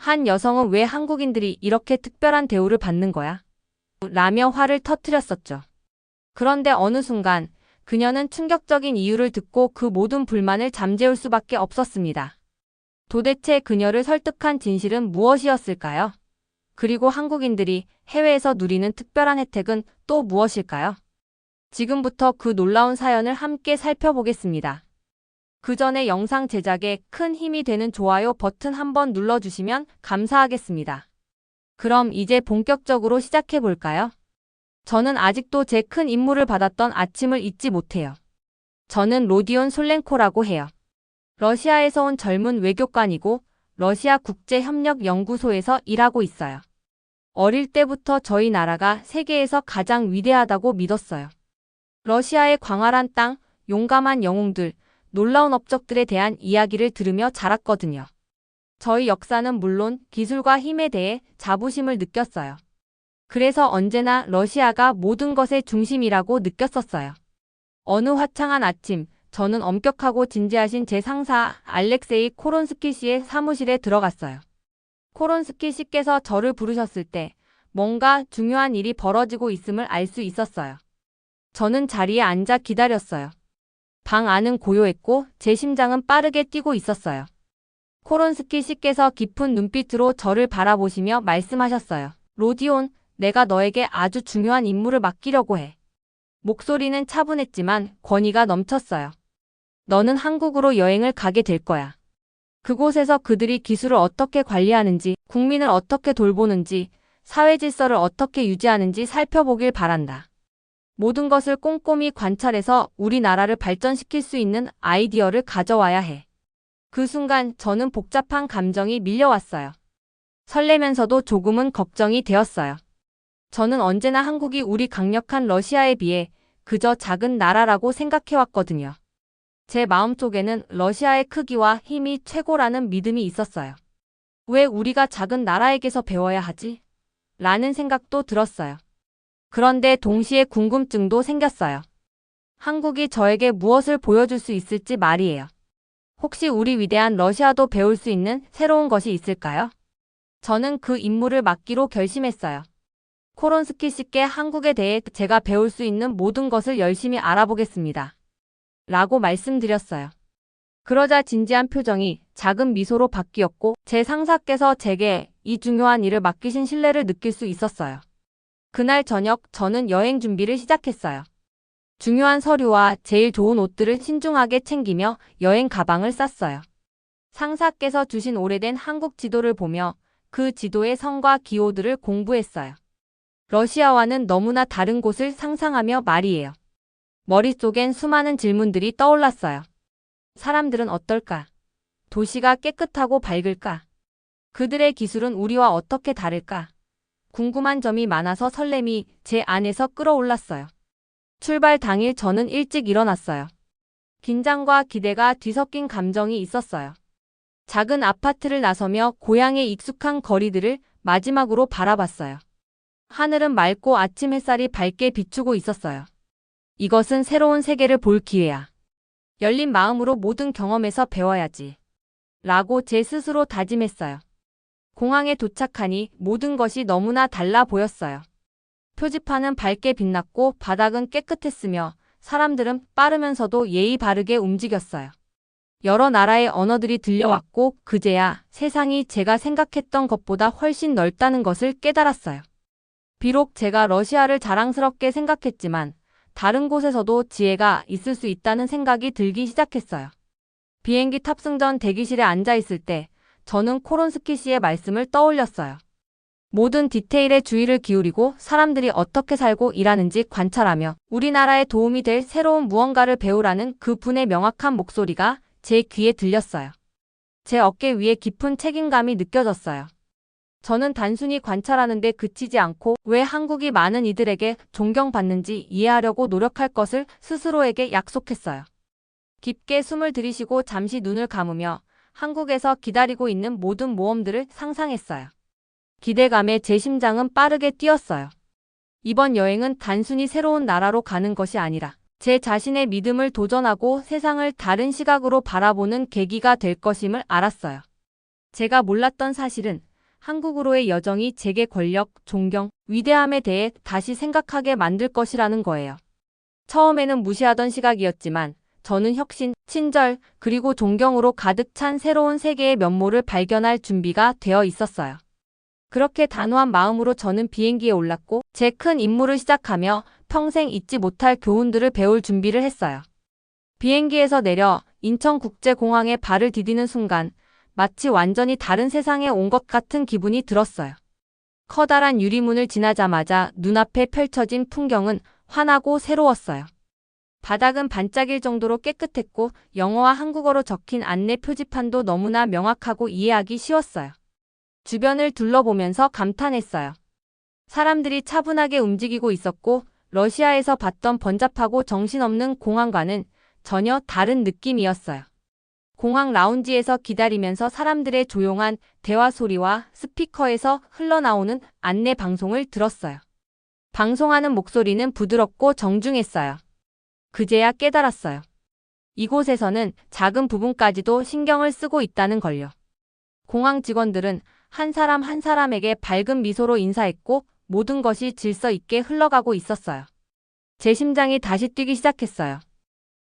한 여성은 왜 한국인들이 이렇게 특별한 대우를 받는 거야? 라며 화를 터뜨렸었죠. 그런데 어느 순간 그녀는 충격적인 이유를 듣고 그 모든 불만을 잠재울 수밖에 없었습니다. 도대체 그녀를 설득한 진실은 무엇이었을까요? 그리고 한국인들이 해외에서 누리는 특별한 혜택은 또 무엇일까요? 지금부터 그 놀라운 사연을 함께 살펴보겠습니다. 그 전에 영상 제작에 큰 힘이 되는 좋아요 버튼 한번 눌러주시면 감사하겠습니다. 그럼 이제 본격적으로 시작해 볼까요? 저는 아직도 제 큰 임무를 받았던 아침을 잊지 못해요. 저는 로디온 솔렌코라고 해요. 러시아에서 온 젊은 외교관이고 러시아 국제협력연구소에서 일하고 있어요. 어릴 때부터 저희 나라가 세계에서 가장 위대하다고 믿었어요. 러시아의 광활한 땅, 용감한 영웅들, 놀라운 업적들에 대한 이야기를 들으며 자랐거든요. 저희 역사는 물론 기술과 힘에 대해 자부심을 느꼈어요. 그래서 언제나 러시아가 모든 것의 중심이라고 느꼈었어요. 어느 화창한 아침, 저는 엄격하고 진지하신 제 상사 알렉세이 코론스키 씨의 사무실에 들어갔어요. 코론스키 씨께서 저를 부르셨을 때 뭔가 중요한 일이 벌어지고 있음을 알 수 있었어요. 저는 자리에 앉아 기다렸어요. 방 안은 고요했고 제 심장은 빠르게 뛰고 있었어요. 코론스키 씨께서 깊은 눈빛으로 저를 바라보시며 말씀하셨어요. 로디온, 내가 너에게 아주 중요한 임무를 맡기려고 해. 목소리는 차분했지만 권위가 넘쳤어요. 너는 한국으로 여행을 가게 될 거야. 그곳에서 그들이 기술을 어떻게 관리하는지, 국민을 어떻게 돌보는지, 사회 질서를 어떻게 유지하는지 살펴보길 바란다. 모든 것을 꼼꼼히 관찰해서 우리나라를 발전시킬 수 있는 아이디어를 가져와야 해. 그 순간 저는 복잡한 감정이 밀려왔어요. 설레면서도 조금은 걱정이 되었어요. 저는 언제나 한국이 우리 강력한 러시아에 비해 그저 작은 나라라고 생각해왔거든요. 제 마음속에는 러시아의 크기와 힘이 최고라는 믿음이 있었어요. 왜 우리가 작은 나라에게서 배워야 하지? 라는 생각도 들었어요. 그런데 동시에 궁금증도 생겼어요. 한국이 저에게 무엇을 보여줄 수 있을지 말이에요. 혹시 우리 위대한 러시아도 배울 수 있는 새로운 것이 있을까요? 저는 그 임무를 맡기로 결심했어요. 코론스키 씨께 한국에 대해 제가 배울 수 있는 모든 것을 열심히 알아보겠습니다. 라고 말씀드렸어요. 그러자 진지한 표정이 작은 미소로 바뀌었고 제 상사께서 제게 이 중요한 일을 맡기신 신뢰를 느낄 수 있었어요. 그날 저녁 저는 여행 준비를 시작했어요. 중요한 서류와 제일 좋은 옷들을 신중하게 챙기며 여행 가방을 쌌어요. 상사께서 주신 오래된 한국 지도를 보며 그 지도의 성과 기호들을 공부했어요. 러시아와는 너무나 다른 곳을 상상하며 말이에요. 머릿속엔 수많은 질문들이 떠올랐어요. 사람들은 어떨까? 도시가 깨끗하고 밝을까? 그들의 기술은 우리와 어떻게 다를까? 궁금한 점이 많아서 설렘이 제 안에서 끌어올랐어요. 출발 당일 저는 일찍 일어났어요. 긴장과 기대가 뒤섞인 감정이 있었어요. 작은 아파트를 나서며 고향의 익숙한 거리들을 마지막으로 바라봤어요. 하늘은 맑고 아침 햇살이 밝게 비추고 있었어요. 이것은 새로운 세계를 볼 기회야. 열린 마음으로 모든 경험에서 배워야지. 라고 제 스스로 다짐했어요. 공항에 도착하니 모든 것이 너무나 달라 보였어요. 표지판은 밝게 빛났고 바닥은 깨끗했으며 사람들은 빠르면서도 예의 바르게 움직였어요. 여러 나라의 언어들이 들려왔고 그제야 세상이 제가 생각했던 것보다 훨씬 넓다는 것을 깨달았어요. 비록 제가 러시아를 자랑스럽게 생각했지만 다른 곳에서도 지혜가 있을 수 있다는 생각이 들기 시작했어요. 비행기 탑승 전 대기실에 앉아 있을 때 저는 코론스키 씨의 말씀을 떠올렸어요. 모든 디테일에 주의를 기울이고 사람들이 어떻게 살고 일하는지 관찰하며 우리나라에 도움이 될 새로운 무언가를 배우라는 그 분의 명확한 목소리가 제 귀에 들렸어요. 제 어깨 위에 깊은 책임감이 느껴졌어요. 저는 단순히 관찰하는데 그치지 않고 왜 한국이 많은 이들에게 존경받는지 이해하려고 노력할 것을 스스로에게 약속했어요. 깊게 숨을 들이쉬고 잠시 눈을 감으며 한국에서 기다리고 있는 모든 모험들을 상상했어요. 기대감에 제 심장은 빠르게 뛰었어요. 이번 여행은 단순히 새로운 나라로 가는 것이 아니라 제 자신의 믿음을 도전하고 세상을 다른 시각으로 바라보는 계기가 될 것임을 알았어요. 제가 몰랐던 사실은 한국으로의 여정이 제게 권력, 존경, 위대함에 대해 다시 생각하게 만들 것이라는 거예요. 처음에는 무시하던 시각이었지만 저는 혁신, 친절, 그리고 존경으로 가득 찬 새로운 세계의 면모를 발견할 준비가 되어 있었어요. 그렇게 단호한 마음으로 저는 비행기에 올랐고 제 큰 임무를 시작하며 평생 잊지 못할 교훈들을 배울 준비를 했어요. 비행기에서 내려 인천국제공항에 발을 디디는 순간 마치 완전히 다른 세상에 온 것 같은 기분이 들었어요. 커다란 유리문을 지나자마자 눈앞에 펼쳐진 풍경은 환하고 새로웠어요. 바닥은 반짝일 정도로 깨끗했고 영어와 한국어로 적힌 안내 표지판도 너무나 명확하고 이해하기 쉬웠어요. 주변을 둘러보면서 감탄했어요. 사람들이 차분하게 움직이고 있었고 러시아에서 봤던 번잡하고 정신없는 공항과는 전혀 다른 느낌이었어요. 공항 라운지에서 기다리면서 사람들의 조용한 대화 소리와 스피커에서 흘러나오는 안내 방송을 들었어요. 방송하는 목소리는 부드럽고 정중했어요. 그제야 깨달았어요. 이곳에서는 작은 부분까지도 신경을 쓰고 있다는 걸요. 공항 직원들은 한 사람 한 사람에게 밝은 미소로 인사했고 모든 것이 질서 있게 흘러가고 있었어요. 제 심장이 다시 뛰기 시작했어요.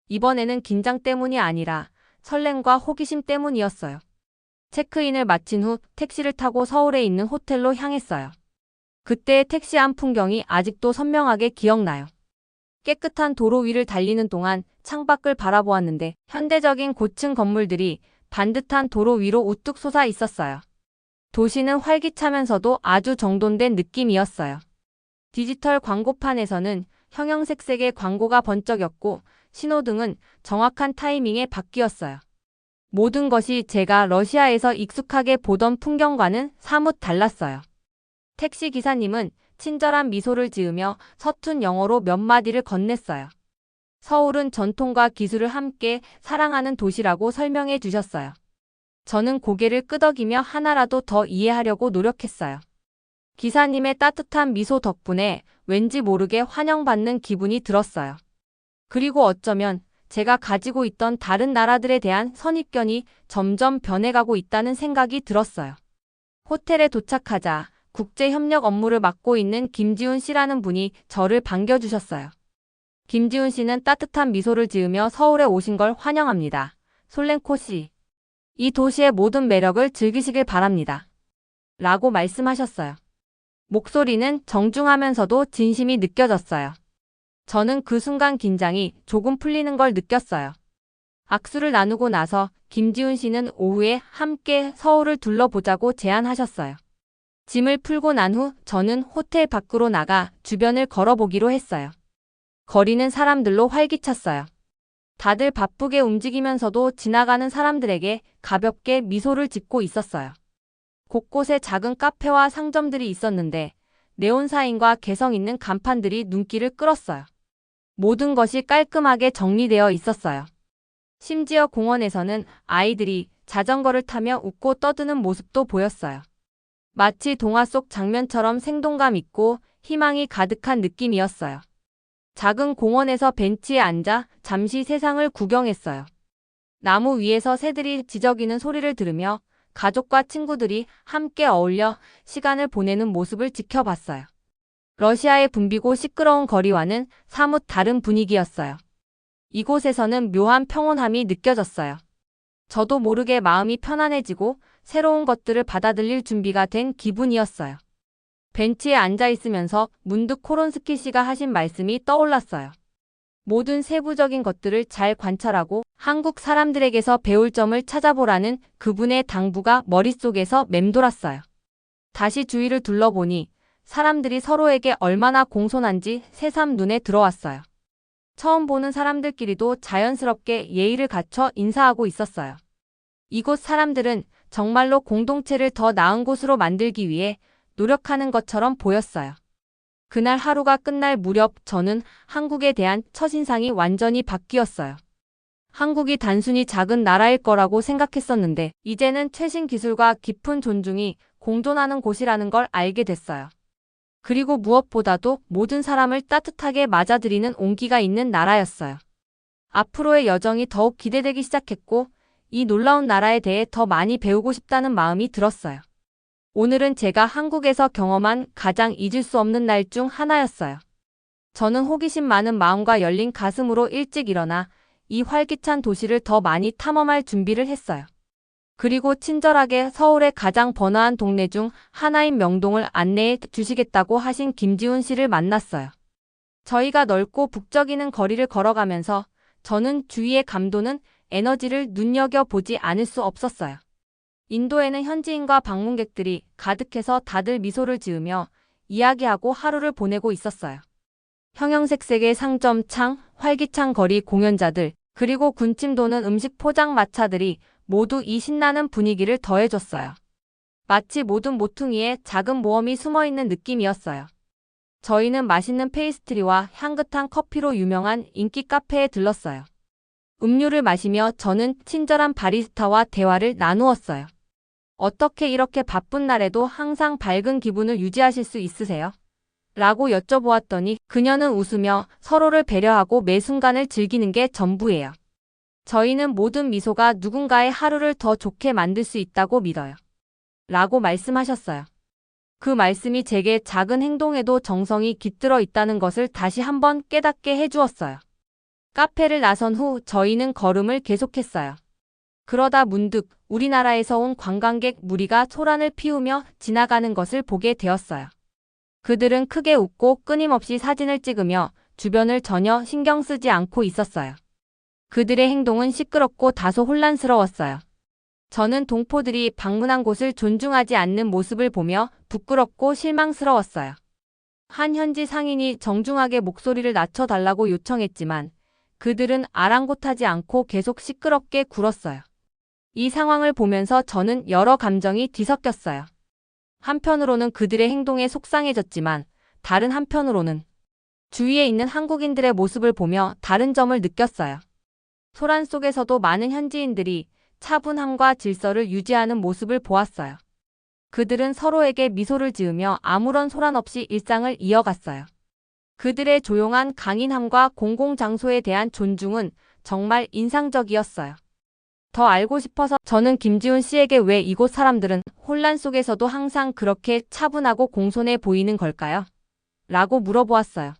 이번에는 긴장 때문이 아니라 설렘과 호기심 때문이었어요. 체크인을 마친 후 택시를 타고 서울에 있는 호텔로 향했어요. 그때의 택시 안 풍경이 아직도 선명하게 기억나요. 깨끗한 도로 위를 달리는 동안 창밖을 바라보았는데 현대적인 고층 건물들이 반듯한 도로 위로 우뚝 솟아 있었어요. 도시는 활기차면서도 아주 정돈된 느낌이었어요. 디지털 광고판에서는 형형색색의 광고가 번쩍였고 신호등은 정확한 타이밍에 바뀌었어요. 모든 것이 제가 러시아에서 익숙하게 보던 풍경과는 사뭇 달랐어요. 택시 기사님은 친절한 미소를 지으며 서툰 영어로 몇 마디를 건넸어요. 서울은 전통과 기술을 함께 사랑하는 도시라고 설명해 주셨어요. 저는 고개를 끄덕이며 하나라도 더 이해하려고 노력했어요. 기사님의 따뜻한 미소 덕분에 왠지 모르게 환영받는 기분이 들었어요. 그리고 어쩌면 제가 가지고 있던 다른 나라들에 대한 선입견이 점점 변해가고 있다는 생각이 들었어요. 호텔에 도착하자 국제협력 업무를 맡고 있는 김지훈 씨라는 분이 저를 반겨주셨어요. 김지훈 씨는 따뜻한 미소를 지으며 서울에 오신 걸 환영합니다. 솔렌코 씨. 이 도시의 모든 매력을 즐기시길 바랍니다. 라고 말씀하셨어요. 목소리는 정중하면서도 진심이 느껴졌어요. 저는 그 순간 긴장이 조금 풀리는 걸 느꼈어요. 악수를 나누고 나서 김지훈 씨는 오후에 함께 서울을 둘러보자고 제안하셨어요. 짐을 풀고 난 후 저는 호텔 밖으로 나가 주변을 걸어보기로 했어요. 거리는 사람들로 활기찼어요. 다들 바쁘게 움직이면서도 지나가는 사람들에게 가볍게 미소를 짓고 있었어요. 곳곳에 작은 카페와 상점들이 있었는데 네온 사인과 개성 있는 간판들이 눈길을 끌었어요. 모든 것이 깔끔하게 정리되어 있었어요. 심지어 공원에서는 아이들이 자전거를 타며 웃고 떠드는 모습도 보였어요. 마치 동화 속 장면처럼 생동감 있고 희망이 가득한 느낌이었어요. 작은 공원에서 벤치에 앉아 잠시 세상을 구경했어요. 나무 위에서 새들이 지저귀는 소리를 들으며 가족과 친구들이 함께 어울려 시간을 보내는 모습을 지켜봤어요. 러시아의 붐비고 시끄러운 거리와는 사뭇 다른 분위기였어요. 이곳에서는 묘한 평온함이 느껴졌어요. 저도 모르게 마음이 편안해지고 새로운 것들을 받아들일 준비가 된 기분이었어요. 벤치에 앉아 있으면서 문득 코론스키 씨가 하신 말씀이 떠올랐어요. 모든 세부적인 것들을 잘 관찰하고 한국 사람들에게서 배울 점을 찾아보라는 그분의 당부가 머릿속에서 맴돌았어요. 다시 주위를 둘러보니 사람들이 서로에게 얼마나 공손한지 새삼 눈에 들어왔어요. 처음 보는 사람들끼리도 자연스럽게 예의를 갖춰 인사하고 있었어요. 이곳 사람들은 정말로 공동체를 더 나은 곳으로 만들기 위해 노력하는 것처럼 보였어요. 그날 하루가 끝날 무렵 저는 한국에 대한 첫인상이 완전히 바뀌었어요. 한국이 단순히 작은 나라일 거라고 생각했었는데 이제는 최신 기술과 깊은 존중이 공존하는 곳이라는 걸 알게 됐어요. 그리고 무엇보다도 모든 사람을 따뜻하게 맞아들이는 온기가 있는 나라였어요. 앞으로의 여정이 더욱 기대되기 시작했고 이 놀라운 나라에 대해 더 많이 배우고 싶다는 마음이 들었어요. 오늘은 제가 한국에서 경험한 가장 잊을 수 없는 날 중 하나였어요. 저는 호기심 많은 마음과 열린 가슴으로 일찍 일어나 이 활기찬 도시를 더 많이 탐험할 준비를 했어요. 그리고 친절하게 서울의 가장 번화한 동네 중 하나인 명동을 안내해 주시겠다고 하신 김지훈 씨를 만났어요. 저희가 넓고 북적이는 거리를 걸어가면서 저는 주위의 감도는 에너지를 눈여겨보지 않을 수 없었어요. 인도에는 현지인과 방문객들이 가득해서 다들 미소를 지으며 이야기하고 하루를 보내고 있었어요. 형형색색의 상점 창, 활기찬 거리 공연자들, 그리고 군침 도는 음식 포장마차들이 모두 이 신나는 분위기를 더해줬어요. 마치 모든 모퉁이에 작은 모험이 숨어있는 느낌이었어요. 저희는 맛있는 페이스트리와 향긋한 커피로 유명한 인기 카페에 들렀어요. 음료를 마시며 저는 친절한 바리스타와 대화를 나누었어요. 어떻게 이렇게 바쁜 날에도 항상 밝은 기분을 유지하실 수 있으세요? 라고 여쭤보았더니 그녀는 웃으며 서로를 배려하고 매 순간을 즐기는 게 전부예요. 저희는 모든 미소가 누군가의 하루를 더 좋게 만들 수 있다고 믿어요. 라고 말씀하셨어요. 그 말씀이 제게 작은 행동에도 정성이 깃들어 있다는 것을 다시 한번 깨닫게 해주었어요. 카페를 나선 후 저희는 걸음을 계속했어요. 그러다 문득 우리나라에서 온 관광객 무리가 소란을 피우며 지나가는 것을 보게 되었어요. 그들은 크게 웃고 끊임없이 사진을 찍으며 주변을 전혀 신경 쓰지 않고 있었어요. 그들의 행동은 시끄럽고 다소 혼란스러웠어요. 저는 동포들이 방문한 곳을 존중하지 않는 모습을 보며 부끄럽고 실망스러웠어요. 한 현지 상인이 정중하게 목소리를 낮춰달라고 요청했지만 그들은 아랑곳하지 않고 계속 시끄럽게 굴었어요. 이 상황을 보면서 저는 여러 감정이 뒤섞였어요. 한편으로는 그들의 행동에 속상해졌지만 다른 한편으로는 주위에 있는 한국인들의 모습을 보며 다른 점을 느꼈어요. 소란 속에서도 많은 현지인들이 차분함과 질서를 유지하는 모습을 보았어요. 그들은 서로에게 미소를 지으며 아무런 소란 없이 일상을 이어갔어요. 그들의 조용한 강인함과 공공장소에 대한 존중은 정말 인상적이었어요. 더 알고 싶어서 저는 김지훈 씨에게 왜 이곳 사람들은 혼란 속에서도 항상 그렇게 차분하고 공손해 보이는 걸까요? 라고 물어보았어요.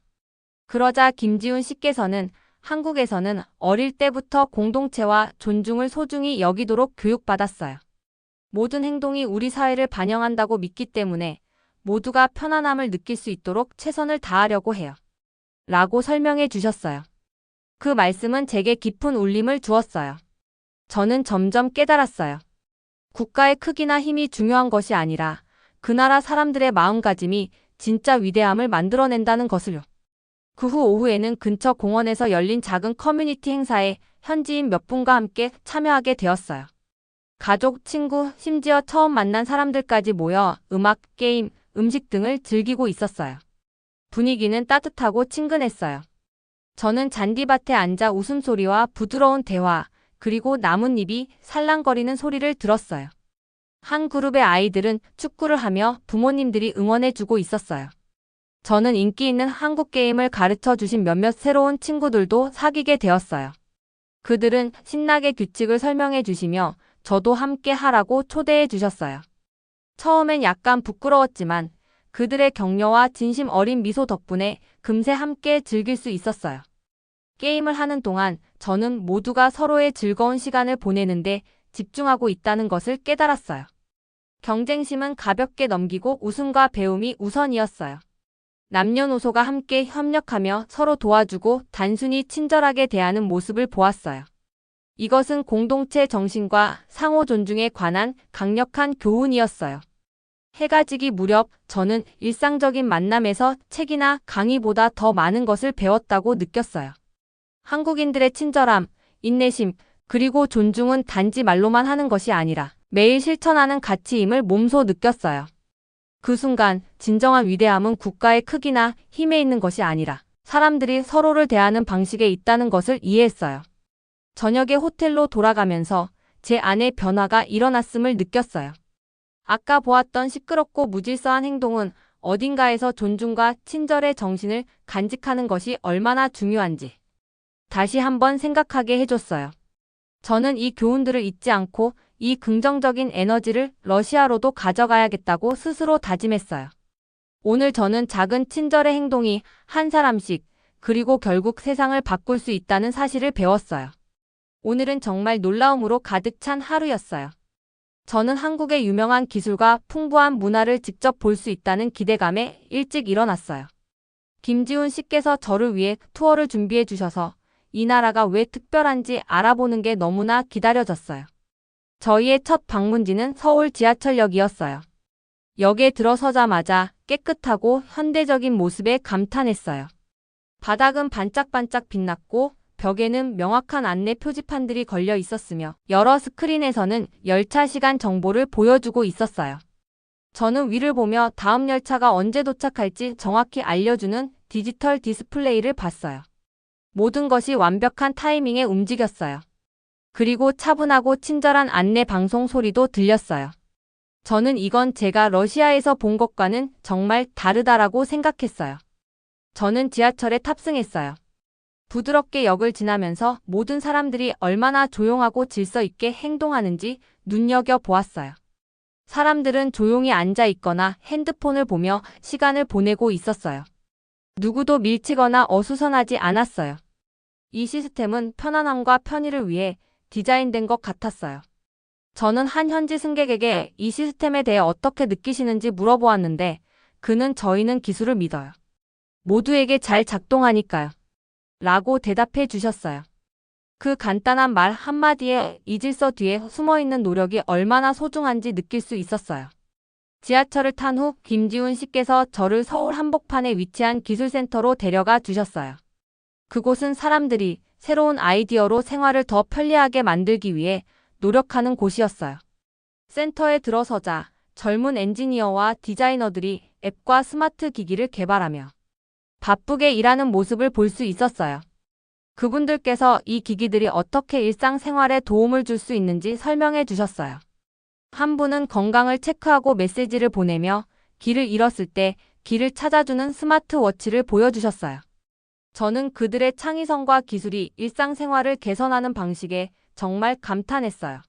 그러자 김지훈 씨께서는 한국에서는 어릴 때부터 공동체와 존중을 소중히 여기도록 교육받았어요. 모든 행동이 우리 사회를 반영한다고 믿기 때문에 모두가 편안함을 느낄 수 있도록 최선을 다하려고 해요. 라고 설명해 주셨어요. 그 말씀은 제게 깊은 울림을 주었어요. 저는 점점 깨달았어요. 국가의 크기나 힘이 중요한 것이 아니라 그 나라 사람들의 마음가짐이 진짜 위대함을 만들어낸다는 것을요. 그 후 오후에는 근처 공원에서 열린 작은 커뮤니티 행사에 현지인 몇 분과 함께 참여하게 되었어요. 가족, 친구, 심지어 처음 만난 사람들까지 모여 음악, 게임, 음식 등을 즐기고 있었어요. 분위기는 따뜻하고 친근했어요. 저는 잔디밭에 앉아 웃음소리와 부드러운 대화, 그리고 나뭇잎이 살랑거리는 소리를 들었어요. 한 그룹의 아이들은 축구를 하며 부모님들이 응원해주고 있었어요. 저는 인기 있는 한국 게임을 가르쳐 주신 몇몇 새로운 친구들도 사귀게 되었어요. 그들은 신나게 규칙을 설명해 주시며 저도 함께 하라고 초대해 주셨어요. 처음엔 약간 부끄러웠지만 그들의 격려와 진심 어린 미소 덕분에 금세 함께 즐길 수 있었어요. 게임을 하는 동안 저는 모두가 서로의 즐거운 시간을 보내는데 집중하고 있다는 것을 깨달았어요. 경쟁심은 가볍게 넘기고 웃음과 배움이 우선이었어요. 남녀노소가 함께 협력하며 서로 도와주고 단순히 친절하게 대하는 모습을 보았어요. 이것은 공동체 정신과 상호 존중에 관한 강력한 교훈이었어요. 해가 지기 무렵 저는 일상적인 만남에서 책이나 강의보다 더 많은 것을 배웠다고 느꼈어요. 한국인들의 친절함, 인내심, 그리고 존중은 단지 말로만 하는 것이 아니라 매일 실천하는 가치임을 몸소 느꼈어요. 그 순간 진정한 위대함은 국가의 크기나 힘에 있는 것이 아니라 사람들이 서로를 대하는 방식에 있다는 것을 이해했어요. 저녁에 호텔로 돌아가면서 제 안에 변화가 일어났음을 느꼈어요. 아까 보았던 시끄럽고 무질서한 행동은 어딘가에서 존중과 친절의 정신을 간직하는 것이 얼마나 중요한지 다시 한번 생각하게 해줬어요. 저는 이 교훈들을 잊지 않고 이 긍정적인 에너지를 러시아로도 가져가야겠다고 스스로 다짐했어요. 오늘 저는 작은 친절의 행동이 한 사람씩, 그리고 결국 세상을 바꿀 수 있다는 사실을 배웠어요. 오늘은 정말 놀라움으로 가득 찬 하루였어요. 저는 한국의 유명한 기술과 풍부한 문화를 직접 볼 수 있다는 기대감에 일찍 일어났어요. 김지훈 씨께서 저를 위해 투어를 준비해 주셔서 이 나라가 왜 특별한지 알아보는 게 너무나 기다려졌어요. 저희의 첫 방문지는 서울 지하철역이었어요. 역에 들어서자마자 깨끗하고 현대적인 모습에 감탄했어요. 바닥은 반짝반짝 빛났고 벽에는 명확한 안내 표지판들이 걸려 있었으며 여러 스크린에서는 열차 시간 정보를 보여주고 있었어요. 저는 위를 보며 다음 열차가 언제 도착할지 정확히 알려주는 디지털 디스플레이를 봤어요. 모든 것이 완벽한 타이밍에 움직였어요. 그리고 차분하고 친절한 안내 방송 소리도 들렸어요. 저는 이건 제가 러시아에서 본 것과는 정말 다르다라고 생각했어요. 저는 지하철에 탑승했어요. 부드럽게 역을 지나면서 모든 사람들이 얼마나 조용하고 질서 있게 행동하는지 눈여겨보았어요. 사람들은 조용히 앉아 있거나 핸드폰을 보며 시간을 보내고 있었어요. 누구도 밀치거나 어수선하지 않았어요. 이 시스템은 편안함과 편의를 위해 디자인된 것 같았어요. 저는 한 현지 승객에게 이 시스템에 대해 어떻게 느끼시는지 물어보았는데 그는 저희는 기술을 믿어요. 모두에게 잘 작동하니까요. 라고 대답해 주셨어요. 그 간단한 말 한마디에 이 질서 뒤에 숨어있는 노력이 얼마나 소중한지 느낄 수 있었어요. 지하철을 탄 후 김지훈 씨께서 저를 서울 한복판에 위치한 기술센터로 데려가 주셨어요. 그곳은 사람들이 새로운 아이디어로 생활을 더 편리하게 만들기 위해 노력하는 곳이었어요. 센터에 들어서자 젊은 엔지니어와 디자이너들이 앱과 스마트 기기를 개발하며 바쁘게 일하는 모습을 볼 수 있었어요. 그분들께서 이 기기들이 어떻게 일상생활에 도움을 줄 수 있는지 설명해 주셨어요. 한 분은 건강을 체크하고 메시지를 보내며 길을 잃었을 때 길을 찾아주는 스마트워치를 보여주셨어요. 저는 그들의 창의성과 기술이 일상생활을 개선하는 방식에 정말 감탄했어요.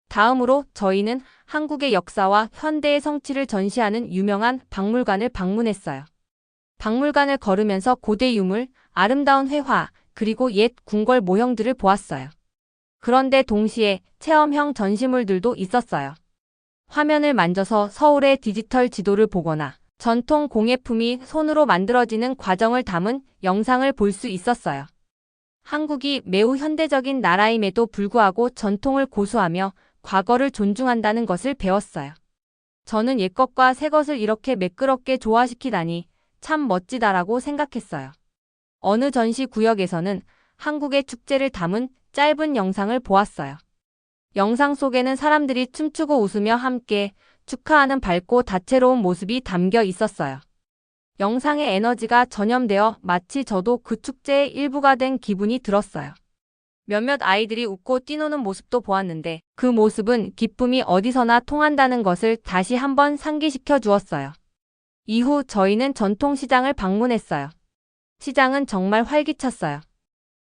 다음으로 저희는 한국의 역사와 현대의 성취를 전시하는 유명한 박물관을 방문했어요. 박물관을 걸으면서 고대 유물, 아름다운 회화, 그리고 옛 궁궐 모형들을 보았어요. 그런데 동시에 체험형 전시물들도 있었어요. 화면을 만져서 서울의 디지털 지도를 보거나 전통 공예품이 손으로 만들어지는 과정을 담은 영상을 볼 수 있었어요. 한국이 매우 현대적인 나라임에도 불구하고 전통을 고수하며 과거를 존중한다는 것을 배웠어요. 저는 옛것과 새것을 이렇게 매끄럽게 조화시키다니 참 멋지다라고 생각했어요. 어느 전시 구역에서는 한국의 축제를 담은 짧은 영상을 보았어요. 영상 속에는 사람들이 춤추고 웃으며 함께 축하하는 밝고 다채로운 모습이 담겨 있었어요. 영상의 에너지가 전염되어 마치 저도 그 축제의 일부가 된 기분이 들었어요. 몇몇 아이들이 웃고 뛰노는 모습도 보았는데 그 모습은 기쁨이 어디서나 통한다는 것을 다시 한번 상기시켜 주었어요. 이후 저희는 전통시장을 방문했어요. 시장은 정말 활기찼어요.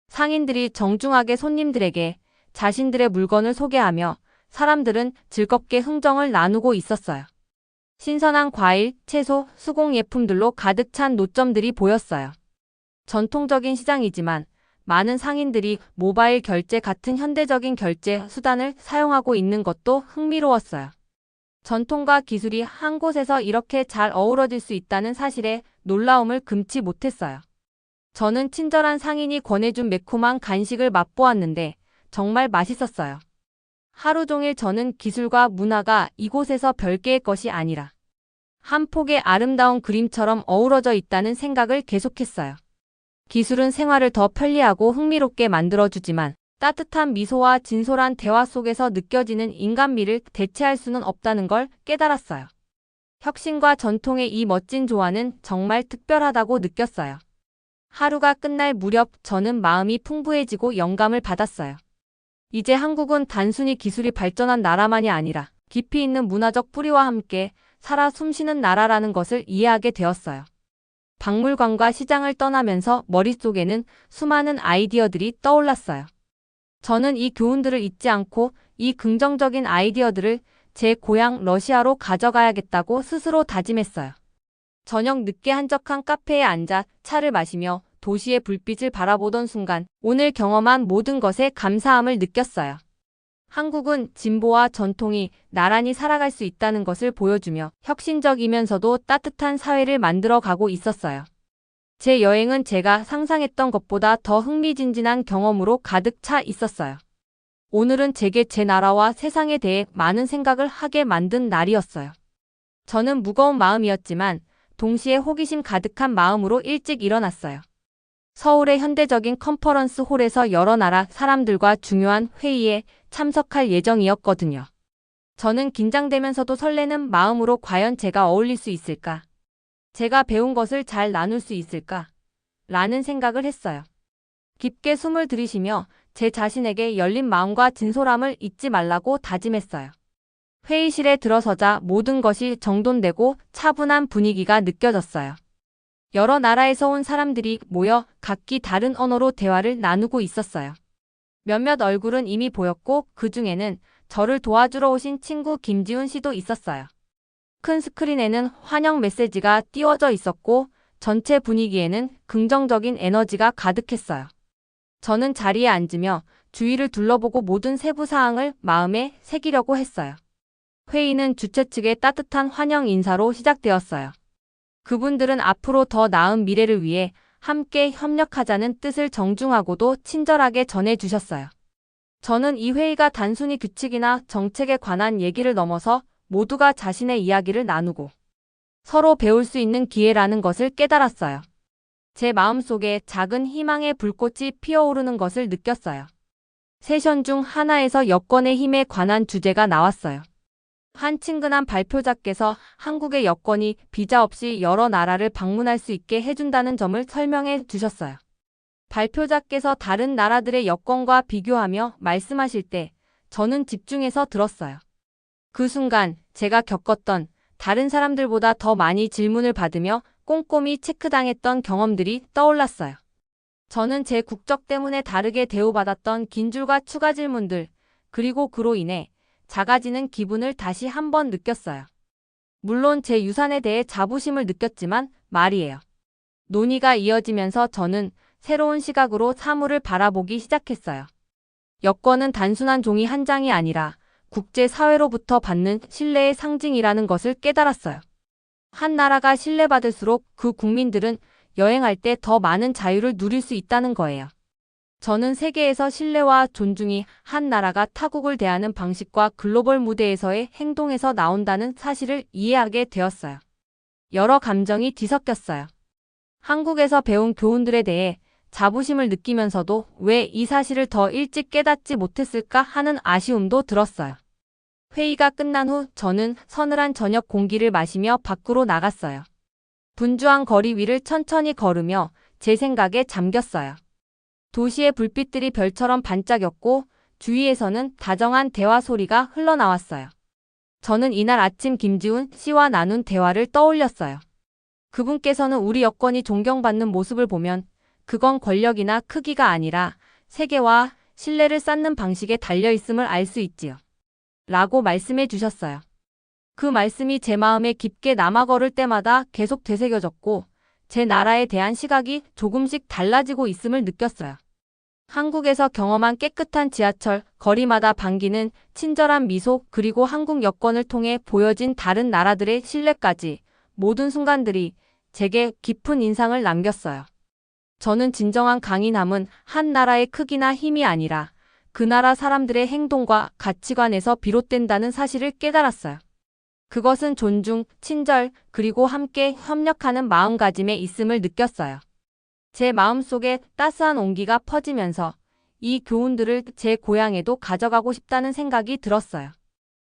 상인들이 정중하게 손님들에게 자신들의 물건을 소개하며 사람들은 즐겁게 흥정을 나누고 있었어요. 신선한 과일, 채소, 수공예품들로 가득 찬 노점들이 보였어요. 전통적인 시장이지만 많은 상인들이 모바일 결제 같은 현대적인 결제 수단을 사용하고 있는 것도 흥미로웠어요. 전통과 기술이 한 곳에서 이렇게 잘 어우러질 수 있다는 사실에 놀라움을 금치 못했어요. 저는 친절한 상인이 권해준 매콤한 간식을 맛보았는데 정말 맛있었어요. 하루 종일 저는 기술과 문화가 이곳에서 별개의 것이 아니라 한 폭의 아름다운 그림처럼 어우러져 있다는 생각을 계속했어요. 기술은 생활을 더 편리하고 흥미롭게 만들어주지만 따뜻한 미소와 진솔한 대화 속에서 느껴지는 인간미를 대체할 수는 없다는 걸 깨달았어요. 혁신과 전통의 이 멋진 조화는 정말 특별하다고 느꼈어요. 하루가 끝날 무렵 저는 마음이 풍부해지고 영감을 받았어요. 이제 한국은 단순히 기술이 발전한 나라만이 아니라 깊이 있는 문화적 뿌리와 함께 살아 숨쉬는 나라라는 것을 이해하게 되었어요. 박물관과 시장을 떠나면서 머릿속에는 수많은 아이디어들이 떠올랐어요. 저는 이 교훈들을 잊지 않고 이 긍정적인 아이디어들을 제 고향 러시아로 가져가야겠다고 스스로 다짐했어요. 저녁 늦게 한적한 카페에 앉아 차를 마시며 도시의 불빛을 바라보던 순간 오늘 경험한 모든 것에 감사함을 느꼈어요. 한국은 진보와 전통이 나란히 살아갈 수 있다는 것을 보여주며 혁신적이면서도 따뜻한 사회를 만들어가고 있었어요. 제 여행은 제가 상상했던 것보다 더 흥미진진한 경험으로 가득 차 있었어요. 오늘은 제게 제 나라와 세상에 대해 많은 생각을 하게 만든 날이었어요. 저는 무거운 마음이었지만 동시에 호기심 가득한 마음으로 일찍 일어났어요. 서울의 현대적인 컨퍼런스 홀에서 여러 나라 사람들과 중요한 회의에 참석할 예정이었거든요. 저는 긴장되면서도 설레는 마음으로 과연 제가 어울릴 수 있을까? 제가 배운 것을 잘 나눌 수 있을까? 라는 생각을 했어요. 깊게 숨을 들이쉬며 제 자신에게 열린 마음과 진솔함을 잊지 말라고 다짐했어요. 회의실에 들어서자 모든 것이 정돈되고 차분한 분위기가 느껴졌어요. 여러 나라에서 온 사람들이 모여 각기 다른 언어로 대화를 나누고 있었어요. 몇몇 얼굴은 이미 보였고 그 중에는 저를 도와주러 오신 친구 김지훈 씨도 있었어요. 큰 스크린에는 환영 메시지가 띄워져 있었고 전체 분위기에는 긍정적인 에너지가 가득했어요. 저는 자리에 앉으며 주위를 둘러보고 모든 세부 사항을 마음에 새기려고 했어요. 회의는 주최 측의 따뜻한 환영 인사로 시작되었어요. 그분들은 앞으로 더 나은 미래를 위해 함께 협력하자는 뜻을 정중하고도 친절하게 전해주셨어요. 저는 이 회의가 단순히 규칙이나 정책에 관한 얘기를 넘어서 모두가 자신의 이야기를 나누고 서로 배울 수 있는 기회라는 것을 깨달았어요. 제 마음속에 작은 희망의 불꽃이 피어오르는 것을 느꼈어요. 세션 중 하나에서 여권의 힘에 관한 주제가 나왔어요. 한 친근한 발표자께서 한국의 여권이 비자 없이 여러 나라를 방문할 수 있게 해준다는 점을 설명해 주셨어요. 발표자께서 다른 나라들의 여권과 비교하며 말씀하실 때 저는 집중해서 들었어요. 그 순간 제가 겪었던 다른 사람들보다 더 많이 질문을 받으며 꼼꼼히 체크당했던 경험들이 떠올랐어요. 저는 제 국적 때문에 다르게 대우받았던 긴 줄과 추가 질문들, 그리고 그로 인해 작아지는 기분을 다시 한번 느꼈어요. 물론 제 유산에 대해 자부심을 느꼈지만 말이에요. 논의가 이어지면서 저는 새로운 시각으로 사물을 바라보기 시작했어요. 여권은 단순한 종이 한 장이 아니라 국제사회로부터 받는 신뢰의 상징이라는 것을 깨달았어요. 한 나라가 신뢰받을수록 그 국민들은 여행할 때 더 많은 자유를 누릴 수 있다는 거예요. 저는 세계에서 신뢰와 존중이 한 나라가 타국을 대하는 방식과 글로벌 무대에서의 행동에서 나온다는 사실을 이해하게 되었어요. 여러 감정이 뒤섞였어요. 한국에서 배운 교훈들에 대해 자부심을 느끼면서도 왜 이 사실을 더 일찍 깨닫지 못했을까 하는 아쉬움도 들었어요. 회의가 끝난 후 저는 서늘한 저녁 공기를 마시며 밖으로 나갔어요. 분주한 거리 위를 천천히 걸으며 제 생각에 잠겼어요. 도시의 불빛들이 별처럼 반짝였고 주위에서는 다정한 대화 소리가 흘러나왔어요. 저는 이날 아침 김지훈 씨와 나눈 대화를 떠올렸어요. 그분께서는 우리 여권이 존경받는 모습을 보면 그건 권력이나 크기가 아니라 세계와 신뢰를 쌓는 방식에 달려있음을 알 수 있지요. 라고 말씀해 주셨어요. 그 말씀이 제 마음에 깊게 남아 걸을 때마다 계속 되새겨졌고 제 나라에 대한 시각이 조금씩 달라지고 있음을 느꼈어요. 한국에서 경험한 깨끗한 지하철, 거리마다 반기는 친절한 미소, 그리고 한국 여권을 통해 보여진 다른 나라들의 신뢰까지 모든 순간들이 제게 깊은 인상을 남겼어요. 저는 진정한 강인함은 한 나라의 크기나 힘이 아니라 그 나라 사람들의 행동과 가치관에서 비롯된다는 사실을 깨달았어요. 그것은 존중, 친절, 그리고 함께 협력하는 마음가짐에 있음을 느꼈어요. 제 마음속에 따스한 온기가 퍼지면서 이 교훈들을 제 고향에도 가져가고 싶다는 생각이 들었어요.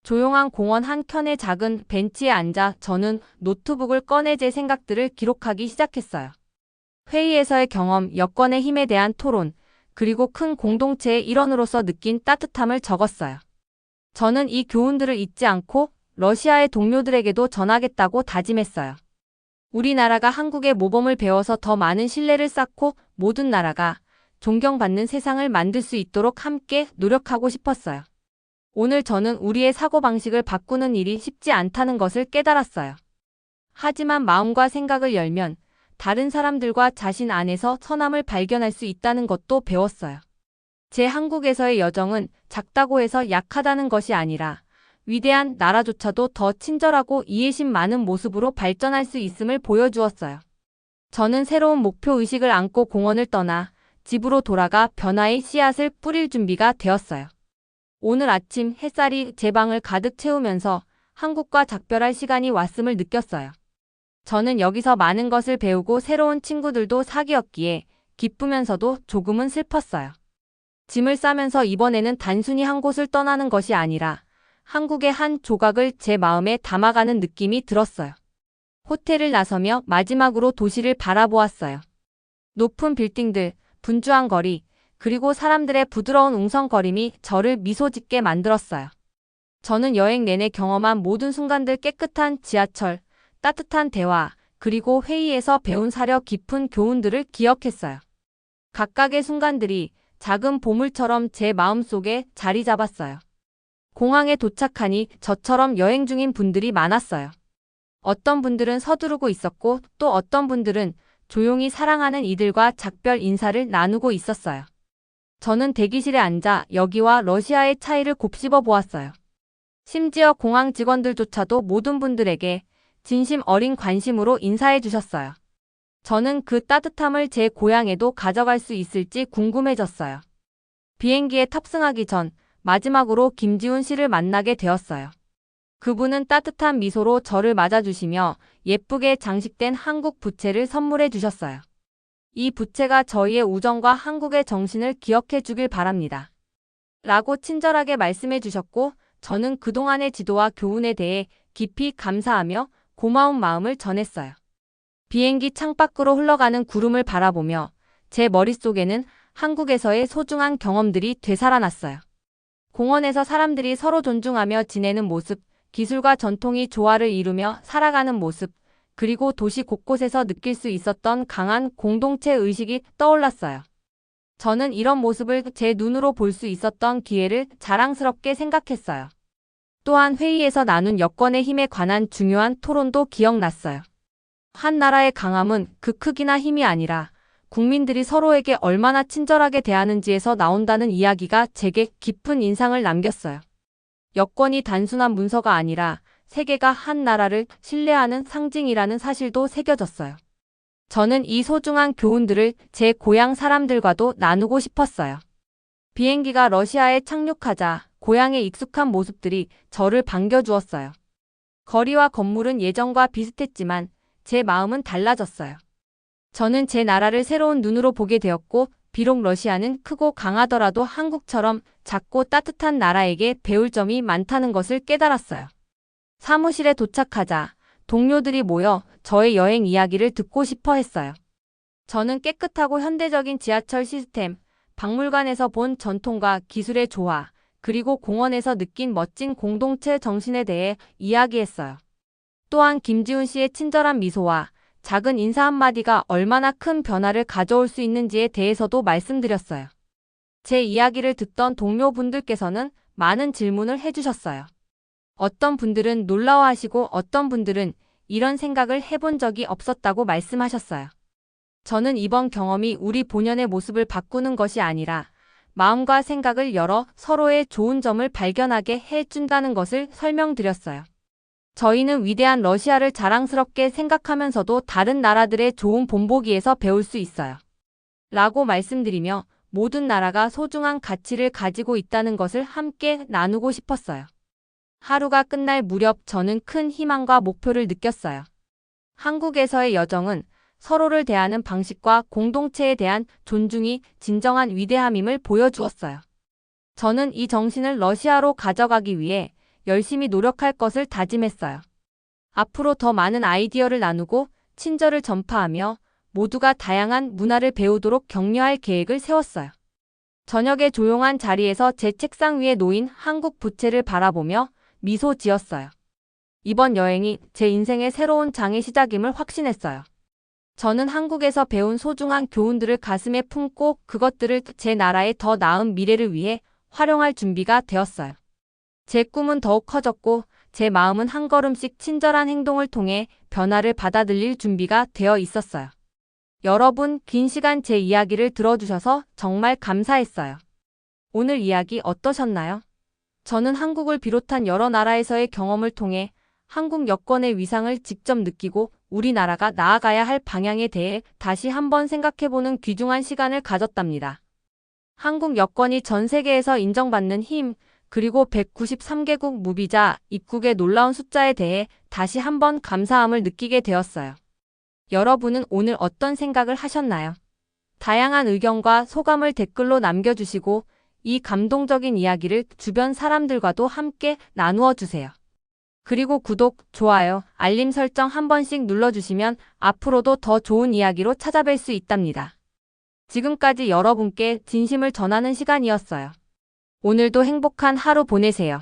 조용한 공원 한켠의 작은 벤치에 앉아 저는 노트북을 꺼내 제 생각들을 기록하기 시작했어요. 회의에서의 경험, 여권의 힘에 대한 토론, 그리고 큰 공동체의 일원으로서 느낀 따뜻함을 적었어요. 저는 이 교훈들을 잊지 않고 러시아의 동료들에게도 전하겠다고 다짐했어요. 우리나라가 한국의 모범을 배워서 더 많은 신뢰를 쌓고 모든 나라가 존경받는 세상을 만들 수 있도록 함께 노력하고 싶었어요. 오늘 저는 우리의 사고방식을 바꾸는 일이 쉽지 않다는 것을 깨달았어요. 하지만 마음과 생각을 열면 다른 사람들과 자신 안에서 선함을 발견할 수 있다는 것도 배웠어요. 제 한국에서의 여정은 작다고 해서 약하다는 것이 아니라 위대한 나라조차도 더 친절하고 이해심 많은 모습으로 발전할 수 있음을 보여주었어요. 저는 새로운 목표의식을 안고 공원을 떠나 집으로 돌아가 변화의 씨앗을 뿌릴 준비가 되었어요. 오늘 아침 햇살이 제 방을 가득 채우면서 한국과 작별할 시간이 왔음을 느꼈어요. 저는 여기서 많은 것을 배우고 새로운 친구들도 사귀었기에 기쁘면서도 조금은 슬펐어요. 짐을 싸면서 이번에는 단순히 한 곳을 떠나는 것이 아니라 한국의 한 조각을 제 마음에 담아가는 느낌이 들었어요. 호텔을 나서며 마지막으로 도시를 바라보았어요. 높은 빌딩들, 분주한 거리, 그리고 사람들의 부드러운 웅성거림이 저를 미소 짓게 만들었어요. 저는 여행 내내 경험한 모든 순간들, 깨끗한 지하철, 따뜻한 대화, 그리고 회의에서 배운 사려 깊은 교훈들을 기억했어요. 각각의 순간들이 작은 보물처럼 제 마음속에 자리 잡았어요. 공항에 도착하니 저처럼 여행 중인 분들이 많았어요. 어떤 분들은 서두르고 있었고 또 어떤 분들은 조용히 사랑하는 이들과 작별 인사를 나누고 있었어요. 저는 대기실에 앉아 여기와 러시아의 차이를 곱씹어 보았어요. 심지어 공항 직원들조차도 모든 분들에게 진심 어린 관심으로 인사해 주셨어요. 저는 그 따뜻함을 제 고향에도 가져갈 수 있을지 궁금해졌어요. 비행기에 탑승하기 전 마지막으로 김지훈 씨를 만나게 되었어요. 그분은 따뜻한 미소로 저를 맞아주시며 예쁘게 장식된 한국 부채를 선물해 주셨어요. 이 부채가 저희의 우정과 한국의 정신을 기억해 주길 바랍니다. 라고 친절하게 말씀해 주셨고 저는 그동안의 지도와 교훈에 대해 깊이 감사하며 고마운 마음을 전했어요. 비행기 창밖으로 흘러가는 구름을 바라보며 제 머릿속에는 한국에서의 소중한 경험들이 되살아났어요. 공원에서 사람들이 서로 존중하며 지내는 모습, 기술과 전통이 조화를 이루며 살아가는 모습, 그리고 도시 곳곳에서 느낄 수 있었던 강한 공동체 의식이 떠올랐어요. 저는 이런 모습을 제 눈으로 볼 수 있었던 기회를 자랑스럽게 생각했어요. 또한 회의에서 나눈 여권의 힘에 관한 중요한 토론도 기억났어요. 한 나라의 강함은 그 크기나 힘이 아니라 국민들이 서로에게 얼마나 친절하게 대하는지에서 나온다는 이야기가 제게 깊은 인상을 남겼어요. 여권이 단순한 문서가 아니라 세계가 한 나라를 신뢰하는 상징이라는 사실도 새겨졌어요. 저는 이 소중한 교훈들을 제 고향 사람들과도 나누고 싶었어요. 비행기가 러시아에 착륙하자 고향의 익숙한 모습들이 저를 반겨주었어요. 거리와 건물은 예전과 비슷했지만 제 마음은 달라졌어요. 저는 제 나라를 새로운 눈으로 보게 되었고 비록 러시아는 크고 강하더라도 한국처럼 작고 따뜻한 나라에게 배울 점이 많다는 것을 깨달았어요. 사무실에 도착하자 동료들이 모여 저의 여행 이야기를 듣고 싶어 했어요. 저는 깨끗하고 현대적인 지하철 시스템, 박물관에서 본 전통과 기술의 조화, 그리고 공원에서 느낀 멋진 공동체 정신에 대해 이야기했어요. 또한 김지훈 씨의 친절한 미소와 작은 인사 한마디가 얼마나 큰 변화를 가져올 수 있는지에 대해서도 말씀드렸어요. 제 이야기를 듣던 동료분들께서는 많은 질문을 해주셨어요. 어떤 분들은 놀라워하시고 어떤 분들은 이런 생각을 해본 적이 없었다고 말씀하셨어요. 저는 이번 경험이 우리 본연의 모습을 바꾸는 것이 아니라 마음과 생각을 열어 서로의 좋은 점을 발견하게 해준다는 것을 설명드렸어요. 저희는 위대한 러시아를 자랑스럽게 생각하면서도 다른 나라들의 좋은 본보기에서 배울 수 있어요. 라고 말씀드리며 모든 나라가 소중한 가치를 가지고 있다는 것을 함께 나누고 싶었어요. 하루가 끝날 무렵 저는 큰 희망과 목표를 느꼈어요. 한국에서의 여정은 서로를 대하는 방식과 공동체에 대한 존중이 진정한 위대함임을 보여주었어요. 저는 이 정신을 러시아로 가져가기 위해 열심히 노력할 것을 다짐했어요. 앞으로 더 많은 아이디어를 나누고 친절을 전파하며 모두가 다양한 문화를 배우도록 격려할 계획을 세웠어요. 저녁에 조용한 자리에서 제 책상 위에 놓인 한국 부채를 바라보며 미소 지었어요. 이번 여행이 제 인생의 새로운 장의 시작임을 확신했어요. 저는 한국에서 배운 소중한 교훈들을 가슴에 품고 그것들을 제 나라의 더 나은 미래를 위해 활용할 준비가 되었어요. 제 꿈은 더욱 커졌고 제 마음은 한 걸음씩 친절한 행동을 통해 변화를 받아들일 준비가 되어 있었어요. 여러분, 긴 시간 제 이야기를 들어주셔서 정말 감사했어요. 오늘 이야기 어떠셨나요? 저는 한국을 비롯한 여러 나라에서의 경험을 통해 한국 여권의 위상을 직접 느끼고 우리나라가 나아가야 할 방향에 대해 다시 한번 생각해보는 귀중한 시간을 가졌답니다. 한국 여권이 전 세계에서 인정받는 힘, 그리고 193개국 무비자 입국의 놀라운 숫자에 대해 다시 한번 감사함을 느끼게 되었어요. 여러분은 오늘 어떤 생각을 하셨나요? 다양한 의견과 소감을 댓글로 남겨주시고 이 감동적인 이야기를 주변 사람들과도 함께 나누어 주세요. 그리고 구독, 좋아요, 알림 설정 한 번씩 눌러주시면 앞으로도 더 좋은 이야기로 찾아뵐 수 있답니다. 지금까지 여러분께 진심을 전하는 시간이었어요. 오늘도 행복한 하루 보내세요.